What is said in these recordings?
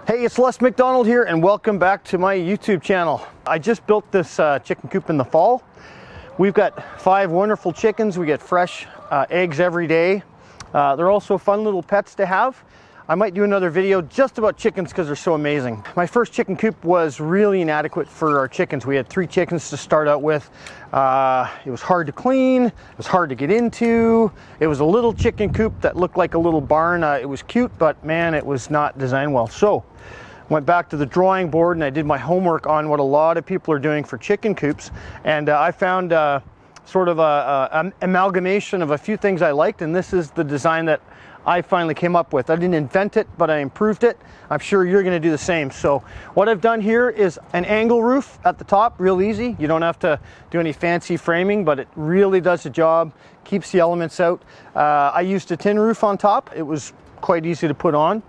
Hey, it's McDonald here and welcome back to my YouTube channel. I just built this chicken coop in the fall. We've got 5 wonderful chickens. We get fresh eggs every day. They're also fun little pets to have. I might do another video just about chickens because they're so amazing. My first chicken coop was really inadequate for our chickens. We had 3 chickens to start out with. It was hard to clean, it was hard to get into. It was a little chicken coop that looked like a little barn. It was cute, but man, it was not designed well. So went back to the drawing board and I did my homework on what a lot of people are doing for chicken coops, and I found sort of an amalgamation of a few things I liked, and this is the design that I finally came up with. I didn't invent it, but I improved it. I'm sure you're gonna do the same. So what I've done here is an angle roof at the top, real easy. You don't have to do any fancy framing, but it really does the job, keeps the elements out. I used a tin roof on top. It was quite easy to put on.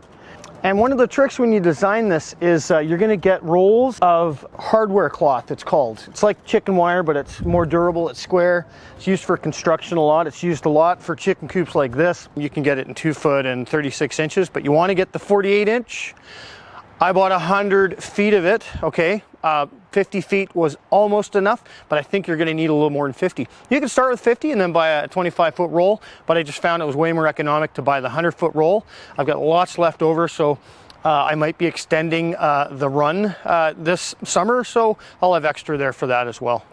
And one of the tricks when you design this is you're going to get rolls of hardware cloth, it's called. It's like chicken wire, but it's more durable, it's square. It's used for construction a lot. It's used a lot for chicken coops like this. You can get it in 2 foot and 36 inches, but you want to get the 48 inch. I bought 100 feet of it, okay? 50 feet was almost enough, but I think you're gonna need a little more than 50. You can start with 50 and then buy a 25-foot roll, but I just found it was way more economic to buy the 100-foot roll. I've got lots left over, so I might be extending the run this summer, so I'll have extra there for that as well.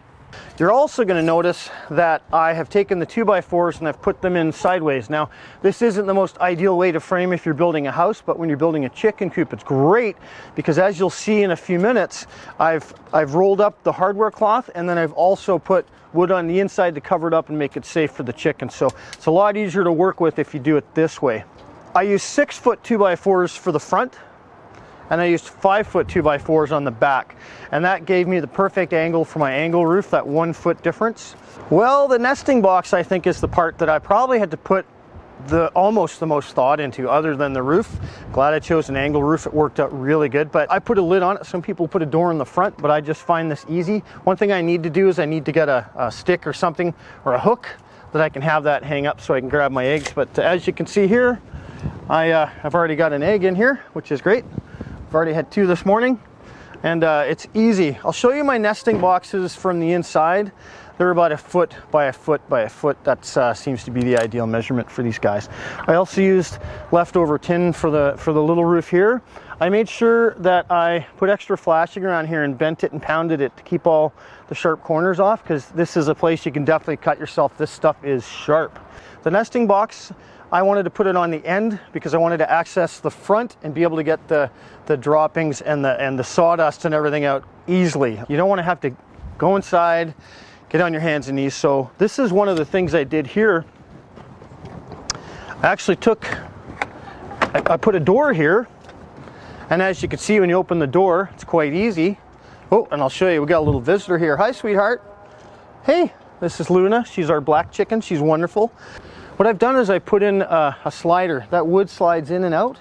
You're also going to notice that I have taken the 2x4s and I've put them in sideways. Now, this isn't the most ideal way to frame if you're building a house, but when you're building a chicken coop, it's great because, as you'll see in a few minutes, I've rolled up the hardware cloth, and then I've also put wood on the inside to cover it up and make it safe for the chickens. So it's a lot easier to work with if you do it this way. I use 6-foot 2x4s for the front, and I used 5-foot 2x4s on the back, and that gave me the perfect angle for my angle roof, that 1-foot difference. Well, the nesting box, I think, is the part that I probably had to put almost the most thought into, other than the roof. Glad I chose an angle roof. It worked out really good, but I put a lid on it. Some people put a door in the front, but I just find this easy. One thing I need to do is I need to get a stick or something, or a hook, that I can have that hang up so I can grab my eggs. But as you can see here, I've already got an egg in here, which is great. I've already had 2 this morning, and it's easy. I'll show you my nesting boxes from the inside. They're about 1 foot by 1 foot by 1 foot. That seems to be the ideal measurement for these guys. I also used leftover tin for the little roof here. I made sure that I put extra flashing around here and bent it and pounded it to keep all the sharp corners off, because this is a place you can definitely cut yourself. This stuff is sharp. The nesting box, I wanted to put it on the end because I wanted to access the front and be able to get the droppings and the sawdust and everything out easily. You don't want to have to go inside, get on your hands and knees. So this is one of the things I did here. I actually I put a door here, and as you can see when you open the door, it's quite easy. Oh, and I'll show you, we got a little visitor here. Hi, sweetheart. Hey, this is Luna. She's our black chicken. She's wonderful. What I've done is I put in a slider. That wood slides in and out,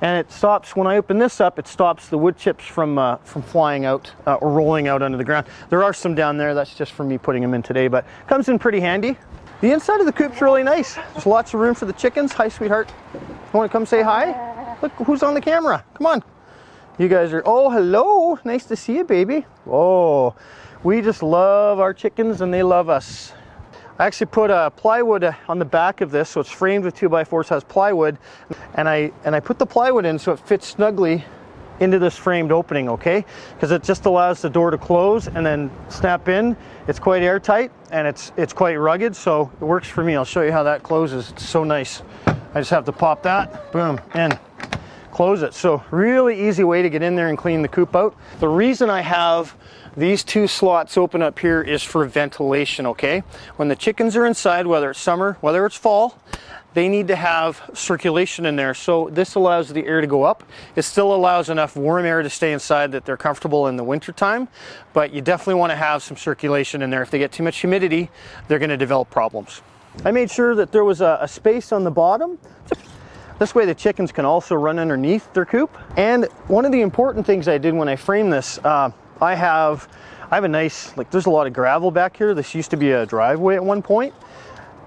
and it stops, when I open this up, it stops the wood chips from flying out or rolling out onto the ground. There are some down there. That's just for me putting them in today, but comes in pretty handy. The inside of the coop's really nice. There's lots of room for the chickens. Hi, sweetheart. You want to come say hi? Look who's on the camera. Come on. You guys are, oh, hello. Nice to see you, baby. Oh, we just love our chickens and they love us. I actually put plywood on the back of this, so it's framed with 2x4s, has plywood, and I put the plywood in so it fits snugly into this framed opening, okay? Because it just allows the door to close and then snap in. It's quite airtight and it's quite rugged, so it works for me. I'll show you how that closes. It's so nice. I just have to pop that, boom, in, close it. So really easy way to get in there and clean the coop out. The reason I have these 2 slots open up here is for ventilation, okay? When the chickens are inside, whether it's summer, whether it's fall, they need to have circulation in there. So this allows the air to go up. It still allows enough warm air to stay inside that they're comfortable in the winter time, but you definitely want to have some circulation in there. If they get too much humidity, they're going to develop problems. I made sure that there was a space on the bottom. This way the chickens can also run underneath their coop. And one of the important things I did when I framed this, I have a nice, there's a lot of gravel back here. This used to be a driveway at one point,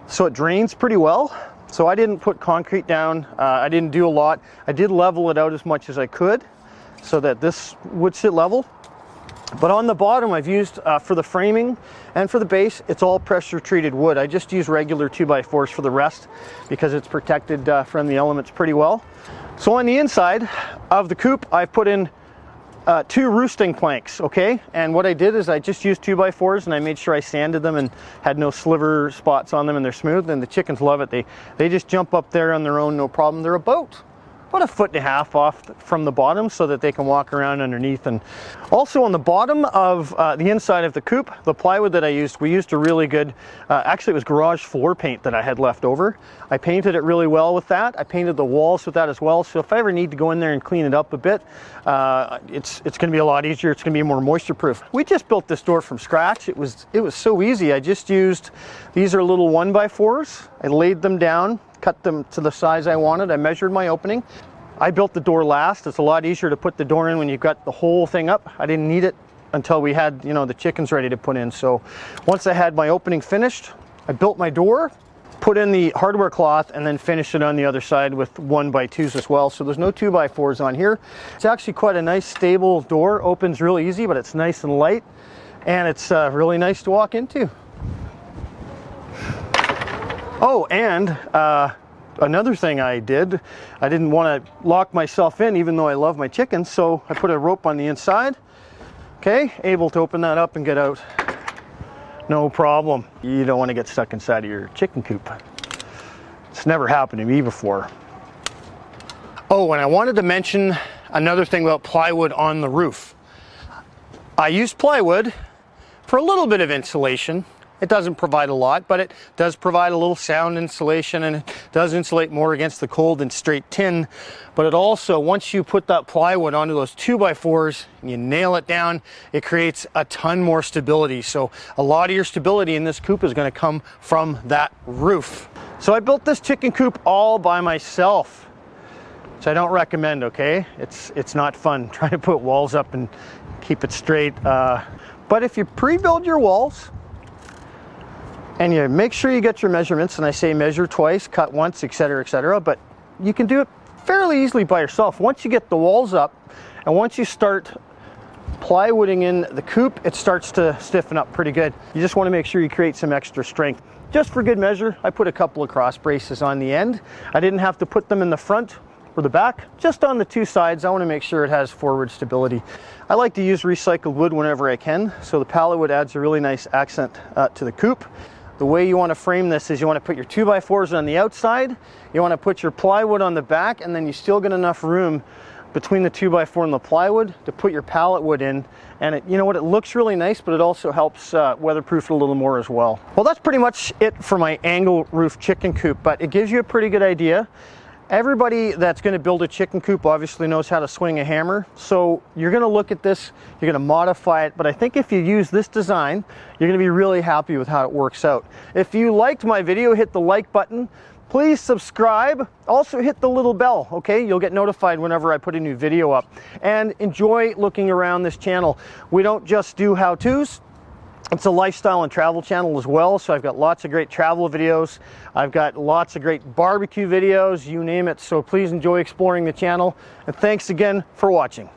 so it drains pretty well. So I didn't put concrete down. I didn't do a lot. I did level it out as much as I could. so that this would sit level. But on the bottom, I've used for the framing and for the base, it's all pressure treated wood. I just use regular 2x4s for the rest because it's protected from the elements pretty well. So on the inside of the coop, I've put in 2 roosting planks, okay? And what I did is I just used 2x4s and I made sure I sanded them and had no sliver spots on them, and they're smooth, and the chickens love it. They just jump up there on their own, no problem. They're about 1.5 feet off from the bottom so that they can walk around underneath. And also on the bottom of the inside of the coop, the plywood that we used a really good, actually it was garage floor paint that I had left over. I painted it really well with that. I painted the walls with that as well. So if I ever need to go in there and clean it up a bit, it's going to be a lot easier. It's going to be more moisture proof. We just built this door from scratch. It was so easy. I just used, these are little 1x4s. I laid them down, cut them to the size I wanted. I measured my opening. I built the door last. It's a lot easier to put the door in when you've got the whole thing up. I didn't need it until we had, you know, the chickens ready to put in. So once I had my opening finished, I built my door, put in the hardware cloth, and then finished it on the other side with 1x2s as well. So there's no 2x4s on here. It's actually quite a nice stable door. Opens real easy, but it's nice and light, and it's really nice to walk into. Oh, and another thing I did, I didn't want to lock myself in even though I love my chickens, so I put a rope on the inside. Okay, able to open that up and get out. No problem. You don't want to get stuck inside of your chicken coop. It's never happened to me before. Oh, and I wanted to mention another thing about plywood on the roof. I used plywood for a little bit of insulation. It doesn't provide a lot, but it does provide a little sound insulation, and it does insulate more against the cold than straight tin. But it also, once you put that plywood onto those 2x4s and you nail it down, it creates a ton more stability. So a lot of your stability in this coop is going to come from that roof. So I built this chicken coop all by myself, which I don't recommend, okay? It's not fun trying to put walls up and keep it straight. But if you pre-build your walls, and you make sure you get your measurements, and I say measure twice, cut once, etc., but you can do it fairly easily by yourself. Once you get the walls up, and once you start plywooding in the coop, it starts to stiffen up pretty good. You just want to make sure you create some extra strength. Just for good measure, I put a couple of cross braces on the end. I didn't have to put them in the front or the back, just on the 2 sides. I want to make sure it has forward stability. I like to use recycled wood whenever I can, so the pallet wood adds a really nice accent to the coop. The way you want to frame this is you want to put your 2x4s on the outside, you want to put your plywood on the back, and then you still get enough room between the 2x4 and the plywood to put your pallet wood in. And it, you know what, it looks really nice, but it also helps weatherproof it a little more as well. Well, that's pretty much it for my angle roof chicken coop, but it gives you a pretty good idea. Everybody that's going to build a chicken coop obviously knows how to swing a hammer, so you're going to look at this, you're going to modify it, but I think if you use this design, you're going to be really happy with how it works out. If you liked my video, hit the like button. Please subscribe. Also hit the little bell, okay? You'll get notified whenever I put a new video up. And enjoy looking around this channel. We don't just do how-tos. It's a lifestyle and travel channel as well, so I've got lots of great travel videos. I've got lots of great barbecue videos, you name it. So please enjoy exploring the channel, and thanks again for watching.